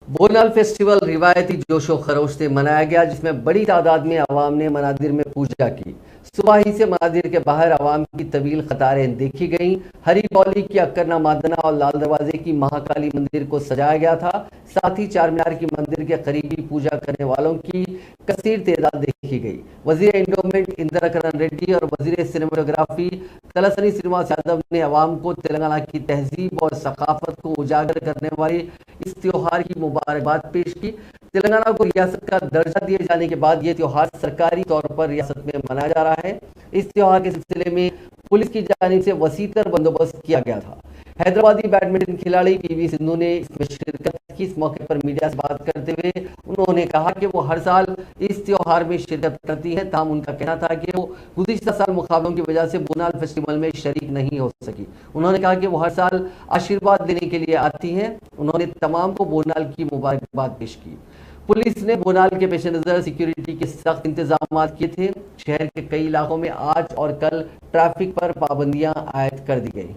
Bonalu festival रिवायती जोशो खरोश से मनाया गया, जिसमें बड़ी तादाद में अवाम ने मनादिर में पूजा की। सुबह ही से मनादिर के बाहर अवाम की तवील कतारें देखी गईं। हरी बौली की अक्करना मादना और लाल दरवाजे की महाकाली मंदिर को सजाया गया था। साथ ही चार मीनार की मंदिर के करीबी पूजा करने वालों की कसीर तादाद देखी गई। वजीर इंडोमेंट इंदिराकरण रेड्डी और वजीर सिनेमाटोग्राफी तलसानी श्रीनिवास यादव ने अवाम को तेलंगाना की तहजीब और सकाफत को उजागर करने वाली इस त्योहार की मुबारकबाद पेश की। तेलंगाना को रियासत का दर्जा दिए जाने के बाद ये त्योहार सरकारी तौर पर रियासत में मनाया जा रहा है। इस त्योहार के सिलसिले में पुलिस की जानिब से वसीतर बंदोबस्त किया गया था। हैदराबादी बैडमिंटन खिलाड़ी पीवी सिंधु ने इसमें शिरकत की। इस मौके पर मीडिया से बात करते हुए उन्होंने कहा कि वो हर साल इस त्योहार में शिरकत करती है। ताहम उनका कहना था कि वो गुज़िश्ता साल मुकाबलों की वजह से बोनाल फेस्टिवल में शरीक नहीं हो सकी। उन्होंने कहा कि वो हर साल आशीर्वाद देने के लिए आती हैं। उन्होंने तमाम को बोनाल की मुबारकबाद पेश की। पुलिस ने बोनाल के पेश नज़र सिक्योरिटी के सख्त इंतजाम किए थे। शहर के कई इलाकों में आज और कल ट्रैफिक पर पाबंदियां आयद कर दी गई।